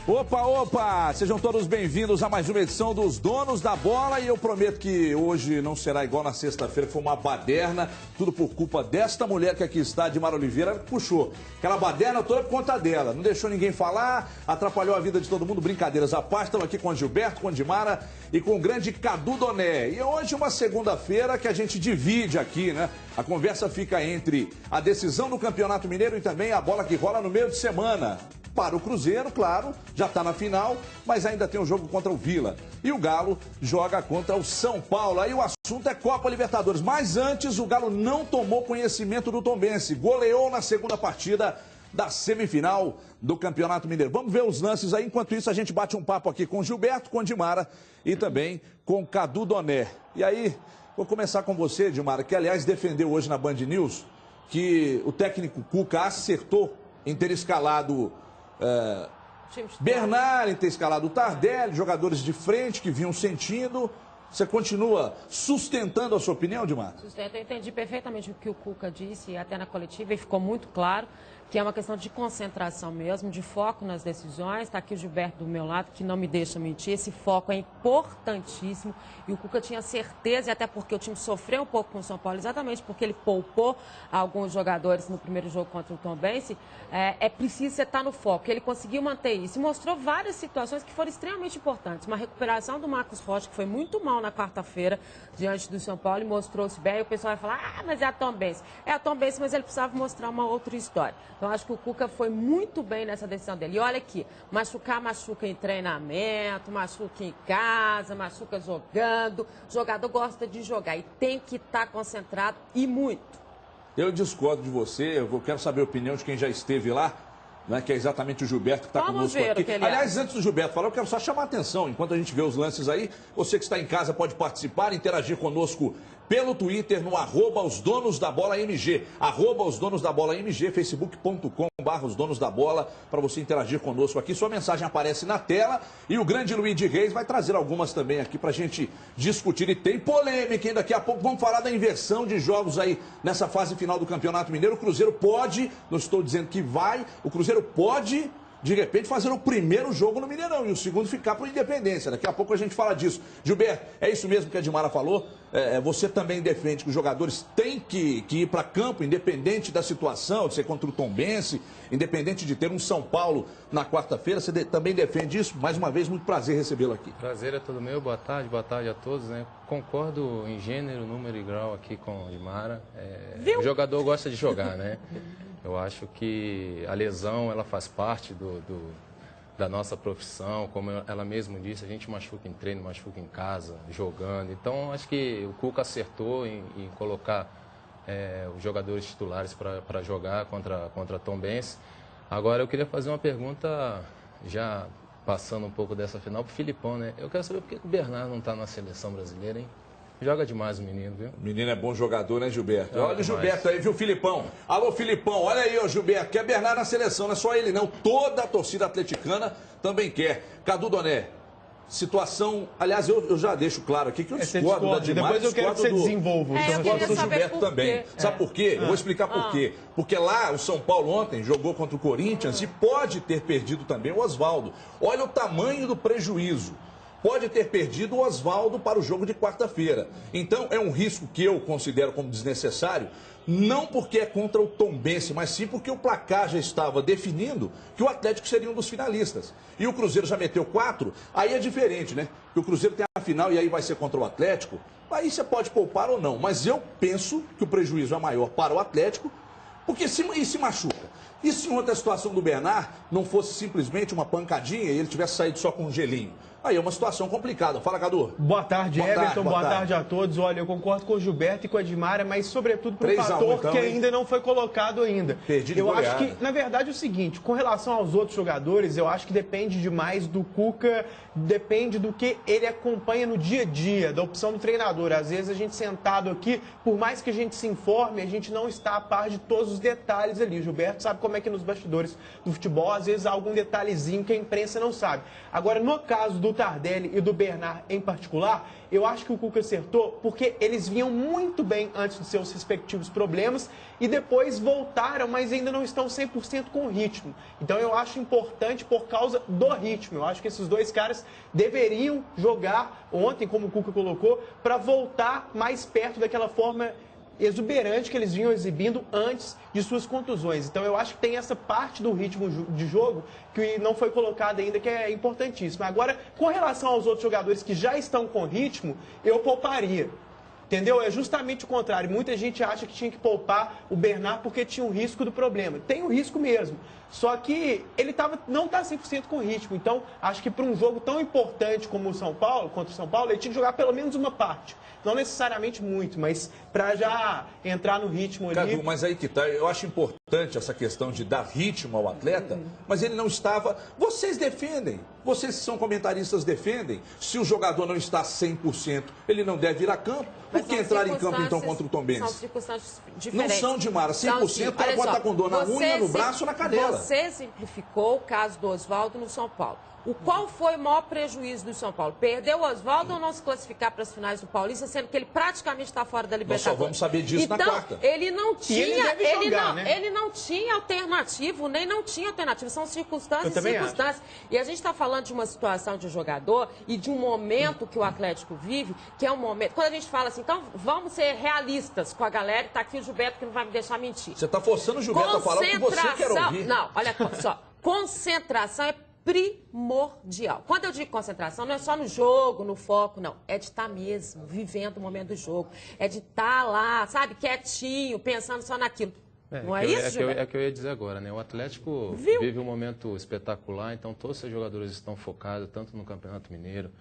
Opa, opa! Sejam todos bem-vindos a mais uma edição dos Donos da Bola e eu prometo que hoje não será igual na sexta-feira, que foi uma baderna, tudo por culpa desta mulher que aqui está, Dimara Oliveira, puxou aquela baderna toda por conta dela, não deixou ninguém falar, atrapalhou a vida de todo mundo, brincadeiras à parte. Estamos aqui com o Gilberto, com a Dimara e com o grande Cadu Doné. E hoje uma segunda-feira que a gente divide aqui, né? A conversa fica entre a decisão do Campeonato Mineiro e também a bola que rola no meio de semana. Para o Cruzeiro, claro, já está na final, mas ainda tem um jogo contra o Vila. E o Galo joga contra o São Paulo. Aí o assunto é Copa Libertadores. Mas antes, o Galo não tomou conhecimento do Tombense. Goleou na segunda partida da semifinal do Campeonato Mineiro. Vamos ver os lances aí. Enquanto isso, a gente bate um papo aqui com o Gilberto, com a Dimara e também com o Cadu Doné. E aí, vou começar com você, Dimara, que aliás defendeu hoje na Band News que o técnico Cuca acertou em ter escalado Bernard, em ter escalado o Tardelli, jogadores de frente que vinham sentindo. Você continua sustentando a sua opinião, Dimar? Sustento. Eu entendi perfeitamente o que o Cuca disse, até na coletiva, e ficou muito claro que é uma questão de concentração mesmo, de foco nas decisões. Está aqui o Gilberto do meu lado, que não me deixa mentir. Esse foco é importantíssimo e o Cuca tinha certeza, e até porque o time sofreu um pouco com o São Paulo, exatamente porque ele poupou alguns jogadores no primeiro jogo contra o Tombense. É preciso você estar no foco. Ele conseguiu manter isso e mostrou várias situações que foram extremamente importantes. Uma recuperação do Marcos Rocha, que foi muito mal na quarta-feira diante do São Paulo, e mostrou-se bem. E o pessoal vai falar, mas é a Tombense. É a Tombense, mas ele precisava mostrar uma outra história. Então, acho que o Cuca foi muito bem nessa decisão dele. E olha aqui, machuca em treinamento, machuca em casa, machuca jogando. O jogador gosta de jogar e tem que estar concentrado e muito. Eu discordo de você, eu quero saber a opinião de quem já esteve lá, né, que é exatamente o Gilberto que está conosco aqui. Aliás, antes do Gilberto falar, eu quero só chamar a atenção, enquanto a gente vê os lances aí, você que está em casa pode participar, interagir conosco pelo Twitter, no @osdonosdabolaMG, @osdonosdabolaMG, facebook.com/osdonosdabola, para você interagir conosco aqui. Sua mensagem aparece na tela e o grande Luiz de Reis vai trazer algumas também aqui para a gente discutir. E tem polêmica, hein? Daqui a pouco vamos falar da inversão de jogos aí nessa fase final do Campeonato Mineiro. O Cruzeiro pode, não estou dizendo que vai, o Cruzeiro pode, de repente, fazer o primeiro jogo no Mineirão e o segundo ficar para o Independência. Daqui a pouco a gente fala disso. Gilberto, é isso mesmo que a Dimara falou? Você também defende que os jogadores têm que ir para campo, independente da situação, de ser contra o Tombense, independente de ter um São Paulo na quarta-feira. Você também defende isso? Mais uma vez, muito prazer recebê-lo aqui. Prazer é todo meu. Boa tarde a todos, né? Concordo em gênero, número e grau aqui com a Dimara. O jogador gosta de jogar, né? Eu acho que a lesão, ela faz parte da nossa profissão. Como ela mesma disse, a gente machuca em treino, machuca em casa, jogando. Então, acho que o Cuca acertou em colocar os jogadores titulares para jogar contra a Tombense. Agora, eu queria fazer uma pergunta, já passando um pouco dessa final, para o Filipão, né? Eu quero saber por que o Bernard não está na seleção brasileira, hein? Joga demais o menino, viu? O menino é bom jogador, né, Gilberto? Olha o Gilberto aí, viu, Filipão? Alô, Filipão, olha aí, ó, Gilberto. Quer Bernard na seleção, não é só ele, não. Toda a torcida atleticana também quer. Cadu Doné, situação... Aliás, eu já deixo claro aqui que eu discordo da Dimara. Depois eu quero que você desenvolva. Eu discordo do Gilberto também. Sabe por quê? Eu vou explicar por quê. Porque lá, o São Paulo ontem jogou contra o Corinthians e pode ter perdido também o Oswaldo. Olha o tamanho do prejuízo. Pode ter perdido o Oswaldo para o jogo de quarta-feira. Então, é um risco que eu considero como desnecessário, não porque é contra o Tombense, mas sim porque o placar já estava definindo que o Atlético seria um dos finalistas. E o Cruzeiro já meteu 4, aí é diferente, né? Porque o Cruzeiro tem a final e aí vai ser contra o Atlético. Aí você pode poupar ou não, mas eu penso que o prejuízo é maior para o Atlético, porque se machuca. E se em outra situação do Bernard não fosse simplesmente uma pancadinha e ele tivesse saído só com um gelinho? Aí é uma situação complicada. Fala, Cadu. Boa tarde, Everton. Boa tarde a todos. Olha, eu concordo com o Gilberto e com a Dimara, mas sobretudo por um fator então, que ainda não foi colocado ainda. Eu acho que, na verdade, é o seguinte, com relação aos outros jogadores, eu acho que depende demais do Cuca, depende do que ele acompanha no dia a dia, da opção do treinador. Às vezes a gente sentado aqui, por mais que a gente se informe, a gente não está a par de todos os detalhes ali. O Gilberto sabe como é que nos bastidores do futebol, às vezes há algum detalhezinho que a imprensa não sabe. Agora, no caso do Tardelli e do Bernard em particular, eu acho que o Cuca acertou porque eles vinham muito bem antes dos seus respectivos problemas e depois voltaram, mas ainda não estão 100% com o ritmo. Então eu acho importante por causa do ritmo. Eu acho que esses dois caras deveriam jogar ontem, como o Cuca colocou, para voltar mais perto daquela forma exuberante que eles vinham exibindo antes de suas contusões. Então eu acho que tem essa parte do ritmo de jogo que não foi colocada ainda, que é importantíssima. Agora, com relação aos outros jogadores que já estão com ritmo, eu pouparia. Entendeu? É justamente o contrário. Muita gente acha que tinha que poupar o Bernard porque tinha o risco do problema. Tem o risco mesmo. Só que ele não está 100% com ritmo. Então, acho que para um jogo tão importante como o São Paulo, contra o São Paulo, ele tinha que jogar pelo menos uma parte. Não necessariamente muito, mas para já entrar no ritmo ali. Cadu, mas aí que tá. Eu acho importante essa questão de dar ritmo ao atleta, mas ele não estava. Vocês defendem. Vocês que são comentaristas defendem. Se o jogador não está 100%, ele não deve ir a campo. Por que entrar em campo, então, contra o Tombense? São circunstâncias diferentes. Não são, Dimara. 100% o cara pode estar com dor na unha, no braço ou na canela. Você simplificou o caso do Oswaldo no São Paulo. Qual foi o maior prejuízo do São Paulo? Perdeu o Oswaldo ou não se classificar para as finais do Paulista, sendo que ele praticamente está fora da Libertadores? Nós só vamos saber disso então, na quarta. Ele não tinha, ele não tinha alternativo, nem não tinha alternativa. São circunstâncias e circunstâncias. E a gente está falando de uma situação de um jogador e de um momento que o Atlético vive, que é um momento... Quando a gente fala assim, então vamos ser realistas com a galera, e está aqui o Gilberto que não vai me deixar mentir. Você está forçando o Gilberto a falar o que você quer ouvir. Não, olha só. Concentração é primordial. Quando eu digo concentração, não é só no jogo, no foco, não. É de estar mesmo, vivendo o momento do jogo. É de estar lá, sabe, quietinho, pensando só naquilo. Não é isso, Gilberto? É o que eu ia dizer agora, né? O Atlético vive um momento espetacular, então todos os seus jogadores estão focados, tanto no Campeonato Mineiro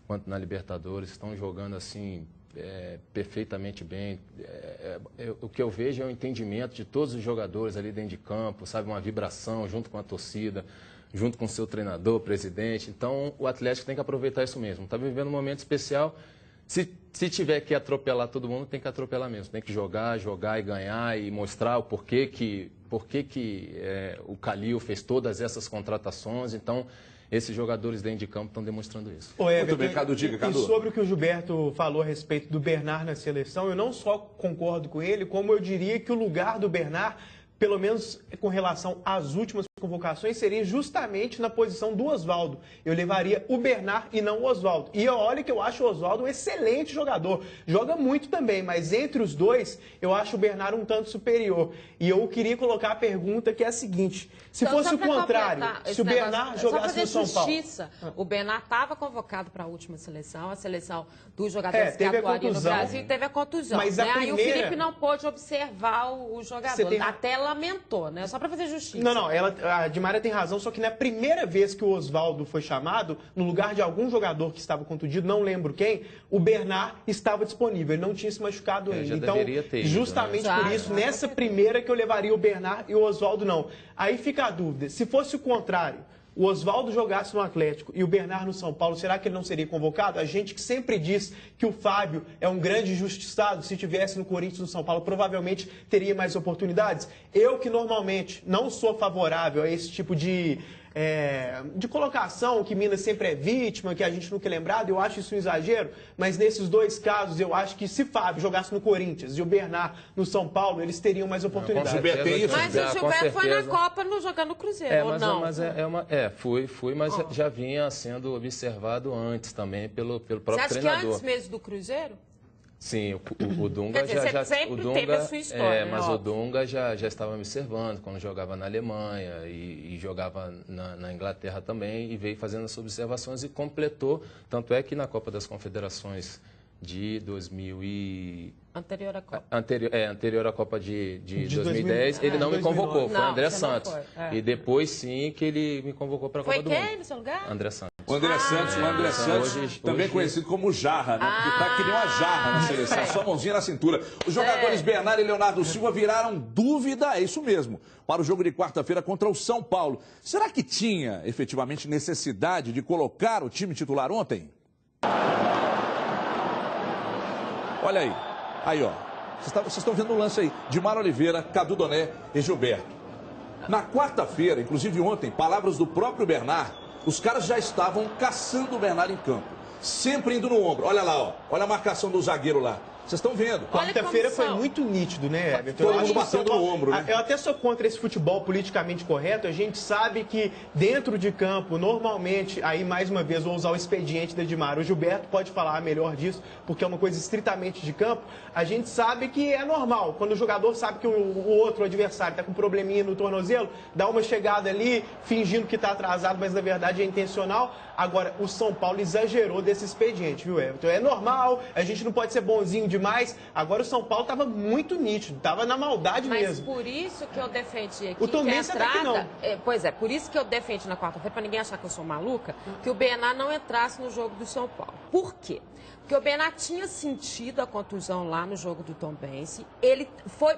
quanto na Libertadores, estão jogando assim... perfeitamente bem. O que eu vejo é o entendimento de todos os jogadores ali dentro de campo, sabe, uma vibração junto com a torcida, junto com o seu treinador, presidente. Então, o Atlético tem que aproveitar isso mesmo. Está vivendo um momento especial. Se tiver que atropelar todo mundo, tem que atropelar mesmo. Tem que jogar e ganhar e mostrar o porquê que o Calil fez todas essas contratações. Então, esses jogadores dentro de campo estão demonstrando isso. Muito bem, Cadu, diga, Cadu. E sobre o que o Gilberto falou a respeito do Bernard na seleção, eu não só concordo com ele, como eu diria que o lugar do Bernard, pelo menos com relação às últimas convocações, seria justamente na posição do Oswaldo. Eu levaria o Bernard e não o Oswaldo. E olha que eu acho o Oswaldo um excelente jogador. Joga muito também, mas entre os dois, eu acho o Bernard um tanto superior. E eu queria colocar a pergunta que é a seguinte. Se então, fosse o contrário, se o Bernard jogasse no São Paulo... O Bernard estava convocado para a última seleção, a seleção dos jogadores que atuariam no Brasil, teve a contusão. Mas né? primeira... Aí o Felipe não pôde observar o jogador. Até lamentou, né? Só para fazer justiça. Não, a Dimária tem razão, só que na primeira vez que o Oswaldo foi chamado, no lugar de algum jogador que estava contundido, não lembro quem, o Bernard estava disponível, ele não tinha se machucado ainda. Então, justamente por isso, nessa primeira que eu levaria o Bernard e o Oswaldo não. Aí fica a dúvida, se fosse o contrário, o Oswaldo jogasse no Atlético e o Bernard no São Paulo, será que ele não seria convocado? A gente que sempre diz que o Fábio é um grande injustiçado, se tivesse no Corinthians no São Paulo, provavelmente teria mais oportunidades. Eu que normalmente não sou favorável a esse tipo de colocação, que Minas sempre é vítima, que a gente nunca é lembrado, eu acho isso um exagero, mas nesses dois casos eu acho que se Fábio jogasse no Corinthians e o Bernard no São Paulo, eles teriam mais oportunidades. Mas o Gilberto foi na Copa jogando no Cruzeiro, ou não? Fui, mas já vinha sendo observado antes também pelo próprio treinador. Você acha que antes mesmo do Cruzeiro? Sim, o Dunga teve a sua história, mas o Dunga já estava me observando quando jogava na Alemanha e jogava na Inglaterra também e veio fazendo as observações e completou. Tanto é que na Copa das Confederações de 2000 e... Anterior à Copa. Anterior à Copa de 2010, ele não me convocou, foi o André Santos. E depois sim que ele me convocou para a Copa do Mundo. Foi quem no seu lugar? André Santos. O André Santos, também conhecido como Jarra, né? Porque tá que nem uma jarra na seleção, só mãozinha na cintura. Os jogadores Bernard e Leonardo Silva viraram dúvida, é isso mesmo, para o jogo de quarta-feira contra o São Paulo. Será que tinha efetivamente necessidade de colocar o time titular ontem? Olha aí. Aí, ó. Vocês estão vendo o lance aí. Dimara Oliveira, Cadu Doné e Gilberto. Na quarta-feira, inclusive ontem, palavras do próprio Bernard, Os caras já estavam caçando o Bernard em campo. Sempre indo no ombro. Olha lá, ó. Olha a marcação do zagueiro lá. Vocês estão vendo. Quarta-feira foi muito nítido, né, Everton? Todo mundo batendo no ombro, né? Eu até sou contra esse futebol politicamente correto. A gente sabe que dentro de campo, normalmente, aí mais uma vez vou usar o expediente da Edmar. O Gilberto pode falar melhor disso, porque é uma coisa estritamente de campo. A gente sabe que é normal. Quando o jogador sabe que o outro adversário está com um probleminha no tornozelo, dá uma chegada ali, fingindo que está atrasado, mas na verdade é intencional. Agora, o São Paulo exagerou desse expediente, viu, Everton? É normal, a gente não pode ser bonzinho demais. Agora o São Paulo estava muito nítido, estava na maldade mesmo. Mas por isso que eu defendi aqui o Tom Benz até que não. Pois é, por isso que eu defendi na quarta-feira, para ninguém achar que eu sou maluca, que o Bernard não entrasse no jogo do São Paulo. Por quê? Porque o Bernard tinha sentido a contusão lá no jogo do Tom Benz. Ele foi...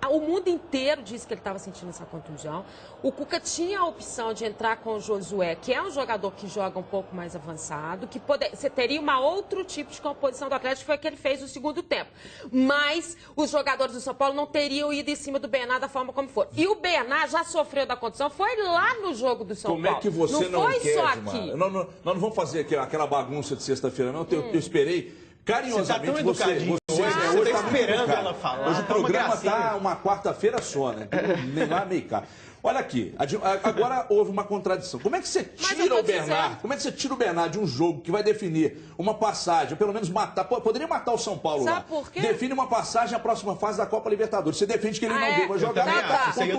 O mundo inteiro disse que ele estava sentindo essa contusão. O Cuca tinha a opção de entrar com o Josué, que é um jogador que joga um pouco mais avançado, que você teria um outro tipo de composição do Atlético, que foi o que ele fez no segundo tempo. Mas os jogadores do São Paulo não teriam ido em cima do Bernard da forma como for. E o Bernard já sofreu da contusão, foi lá no jogo do São Paulo. Como é que você não foi quer, só Edmar? aqui. Nós não vamos fazer aquela bagunça de sexta-feira, não. Eu esperei carinhosamente você está esperando ela falar. Hoje o programa está uma quarta-feira só, né? Nem lá, nem cá. Olha aqui, agora houve uma contradição. Como é que você tira o Bernard? Como é que você tira o Bernard de um jogo que vai definir uma passagem, ou pelo menos matar, poderia matar o São Paulo lá? Sabe por quê? Define uma passagem na próxima fase da Copa Libertadores. Você defende que ele não deva jogar. Aí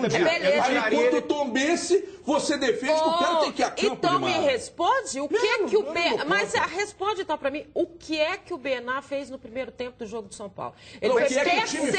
quando o Tombense, você defende que o cara tem que ir a campo. Então me responde o que é que o Bernard... Mas responde então pra mim, o que é que o Bernard fez no primeiro tempo do jogo do São Paulo? Ele foi perseguido.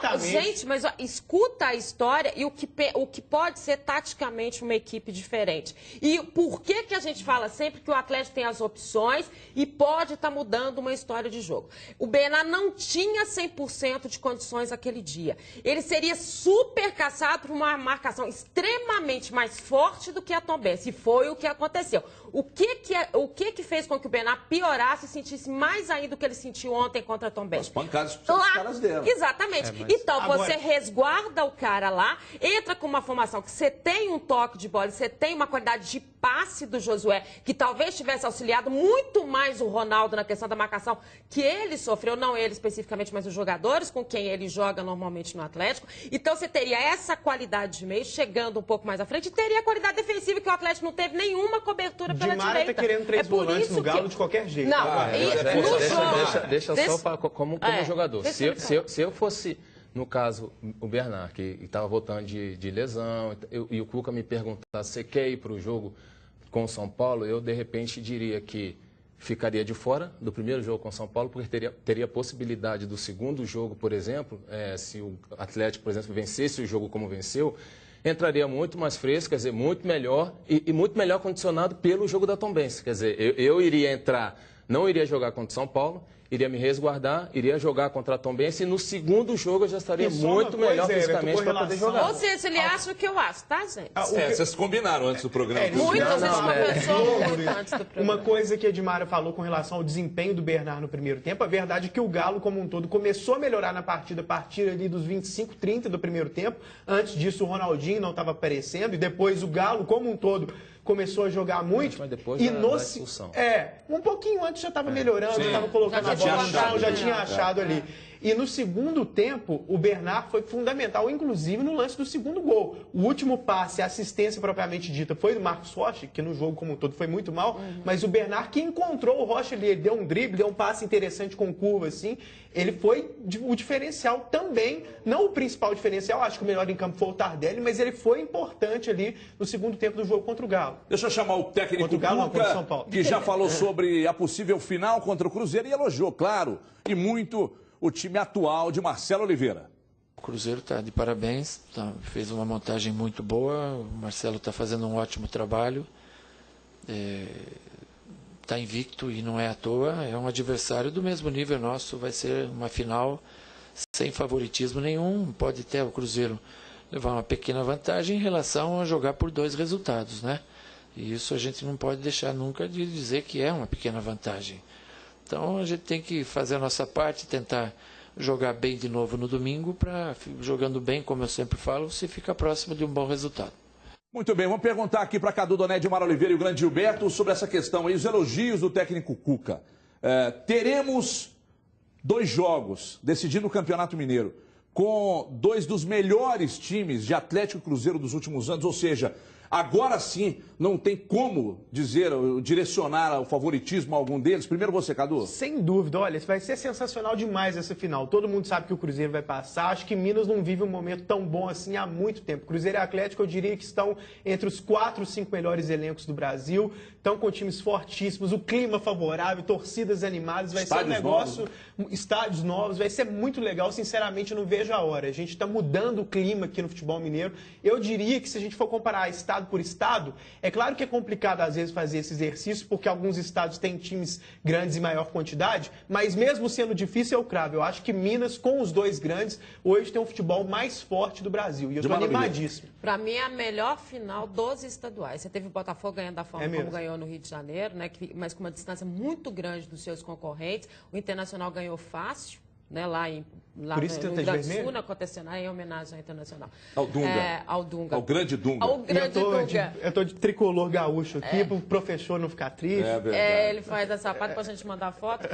Não, gente, mas ó, escuta a história e o que pode ser taticamente uma equipe diferente. E por que a gente fala sempre que o Atlético tem as opções e pode estar mudando uma história de jogo? O Bernard não tinha 100% de condições aquele dia. Ele seria super caçado por uma marcação extremamente mais forte do que a Tombense. E foi o que aconteceu. O que fez com que o Bernard piorasse e sentisse mais ainda do que ele sentiu ontem contra a Tombense? As pancadas que os caras deram. Exatamente. Então, você resguarda o cara lá, entra com uma formação que você tem um toque de bola, você tem uma qualidade de passe do Josué, que talvez tivesse auxiliado muito mais o Ronaldo na questão da marcação que ele sofreu, não ele especificamente, mas os jogadores com quem ele joga normalmente no Atlético. Então, você teria essa qualidade de meio, chegando um pouco mais à frente, e teria a qualidade defensiva, que o Atlético não teve nenhuma cobertura pela direita. Dimara tá querendo 3 volantes no Galo de qualquer jeito. Não, deixa só como jogador. Se eu fosse... No caso, o Bernard, que estava voltando de lesão, e o Cuca me perguntasse se quer ir para o jogo com o São Paulo, eu, de repente, diria que ficaria de fora do primeiro jogo com o São Paulo, porque teria possibilidade do segundo jogo, por exemplo, se o Atlético, por exemplo, vencesse o jogo como venceu, entraria muito mais fresco, quer dizer, muito melhor, e muito melhor condicionado pelo jogo da Tombense. Quer dizer, eu iria entrar, não iria jogar contra o São Paulo, iria me resguardar, iria jogar contra a Tombense e no segundo jogo eu já estaria muito melhor fisicamente para poder jogar. Ou seja, ele acha o que eu acho, tá, gente? Vocês combinaram antes do programa. Muito, a gente conversou muito antes do programa. Uma coisa que a Edmara falou com relação ao desempenho do Bernard no primeiro tempo, a verdade é que o Galo, como um todo, começou a melhorar na partida a partir ali dos 25, 30 do primeiro tempo. Antes disso, o Ronaldinho não estava aparecendo e depois o Galo, como um todo, começou a jogar muito. Mas depois e da expulsão. Um pouquinho antes já estava melhorando, já estava colocando a bola no chão, já tinha achado ali. E no segundo tempo, o Bernard foi fundamental, inclusive no lance do segundo gol. O último passe, a assistência propriamente dita, foi do Marcos Rocha, que no jogo como um todo foi muito mal, mas o Bernard que encontrou o Rocha ali, ele deu um drible, deu um passe interessante com curva, assim, ele foi o diferencial também, não o principal diferencial, acho que o melhor em campo foi o Tardelli, mas ele foi importante ali no segundo tempo do jogo contra o Galo. Deixa eu chamar o técnico Cuca, que já falou sobre a possível final contra o Cruzeiro e elogiou, claro, e muito o time atual de Marcelo Oliveira. O Cruzeiro está de parabéns, fez uma montagem muito boa, o Marcelo está fazendo um ótimo trabalho, está invicto e não é à toa, é um adversário do mesmo nível nosso, vai ser uma final sem favoritismo nenhum, pode até o Cruzeiro levar uma pequena vantagem em relação a jogar por 2 resultados, né? E isso a gente não pode deixar nunca de dizer que é uma pequena vantagem. Então a gente tem que fazer a nossa parte, tentar jogar bem de novo no domingo, para jogando bem, como eu sempre falo, você fica próximo de um bom resultado. Muito bem, vamos perguntar aqui para Cadu Doné, Edmar Oliveira e o grande Gilberto sobre essa questão aí, os elogios do técnico Cuca. Teremos 2 jogos decidindo o Campeonato Mineiro com 2 dos melhores times de Atlético e Cruzeiro dos últimos anos, ou seja, agora sim não tem como direcionar o favoritismo a algum deles. Primeiro você, Cadu. Sem dúvida, olha, vai ser sensacional demais essa final. Todo mundo sabe que o Cruzeiro vai passar. Acho que Minas não vive um momento tão bom assim há muito tempo. Cruzeiro e Atlético, eu diria que estão entre os 4, 5 melhores elencos do Brasil. Estão com times fortíssimos, o clima favorável, torcidas animadas. Vai ser um negócio, estádios novos, vai ser muito legal. Sinceramente, eu não vejo a hora. A gente está mudando o clima aqui no futebol mineiro. Eu diria que se a gente for comparar estado por estado, é claro que é complicado às vezes fazer esse exercício, porque alguns estados têm times grandes em maior quantidade, mas mesmo sendo difícil, eu cravo. Eu acho que Minas, com os 2 grandes, hoje tem o futebol mais forte do Brasil. E eu estou animadíssimo. Para mim, é a melhor final dos estaduais. Você teve o Botafogo ganhando da forma como ganhou no Rio de Janeiro, né, mas com uma distância muito grande dos seus concorrentes. O Internacional ganhou fácil, né, lá no Rio Grande do Sul, acontecendo em homenagem ao Internacional. Ao Dunga. Ao Dunga. Ao grande Dunga. Ao grande Dunga. Eu tô de tricolor gaúcho aqui, pro professor não ficar triste. Ele faz essa parte pra gente mandar foto.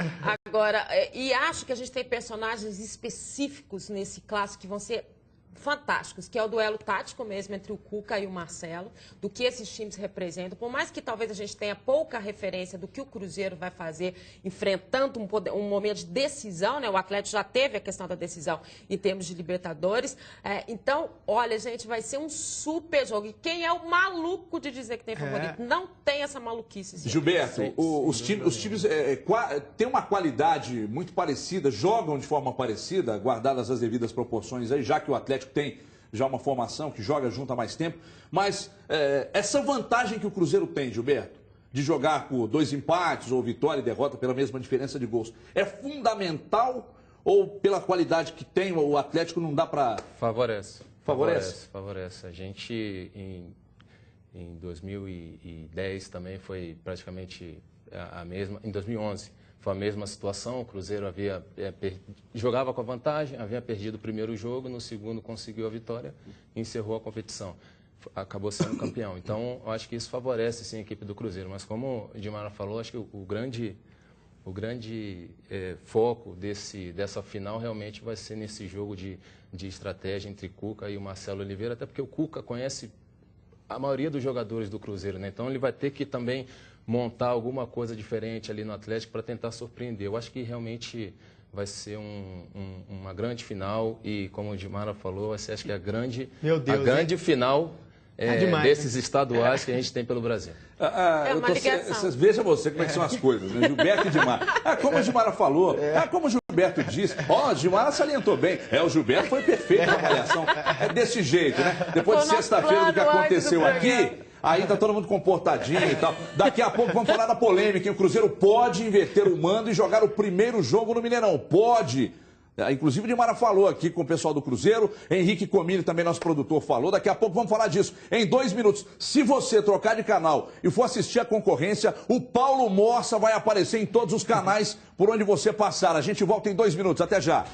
Agora, e acho que a gente tem personagens específicos nesse clássico que vão ser fantásticos, que é o duelo tático mesmo entre o Cuca e o Marcelo, do que esses times representam. Por mais que talvez a gente tenha pouca referência do que o Cruzeiro vai fazer enfrentando um momento de decisão, né? O Atlético já teve a questão da decisão em termos de Libertadores. Então, olha, gente, vai ser um super jogo. E quem é o maluco de dizer que tem favorito? Não tem essa maluquice. Gente. Gilberto, os times têm uma qualidade muito parecida, jogam de forma parecida, guardadas as devidas proporções aí, já que o Atlético tem já uma formação que joga junto há mais tempo, mas essa vantagem que o Cruzeiro tem, Gilberto, de jogar por 2 empates ou vitória e derrota pela mesma diferença de gols, é fundamental ou pela qualidade que tem o Atlético não dá para... Favorece. A gente em 2010 também foi praticamente a mesma, em 2011 foi a mesma situação, o Cruzeiro jogava com a vantagem, havia perdido o primeiro jogo, no segundo conseguiu a vitória e encerrou a competição. Acabou sendo campeão. Então, eu acho que isso favorece, sim, a equipe do Cruzeiro. Mas como o Edmar falou, acho que o grande foco dessa final realmente vai ser nesse jogo de estratégia entre Cuca e o Marcelo Oliveira, até porque o Cuca conhece a maioria dos jogadores do Cruzeiro, né? Então ele vai ter que também montar alguma coisa diferente ali no Atlético para tentar surpreender. Eu acho que realmente vai ser uma grande final e, como o Edmar falou, vai ser, acho que a grande final desses estaduais que a gente tem pelo Brasil. Veja você como é que são as coisas, né? Gilberto e Edmar. Como a Edmar falou, como o Gilberto disse, a Edmar salientou bem. O Gilberto foi perfeito na avaliação. É desse jeito, né? Depois de sexta-feira do que aconteceu aqui, aí tá todo mundo comportadinho e tal. Daqui a pouco vamos falar da polêmica, hein? O Cruzeiro pode inverter o mando e jogar o primeiro jogo no Mineirão. Pode. Inclusive o Dimara falou aqui com o pessoal do Cruzeiro, Henrique Comini, também nosso produtor, falou. Daqui a pouco vamos falar disso em 2 minutos. Se você trocar de canal e for assistir a concorrência, o Paulo Morsa vai aparecer em todos os canais por onde você passar. A gente volta em 2 minutos. Até já.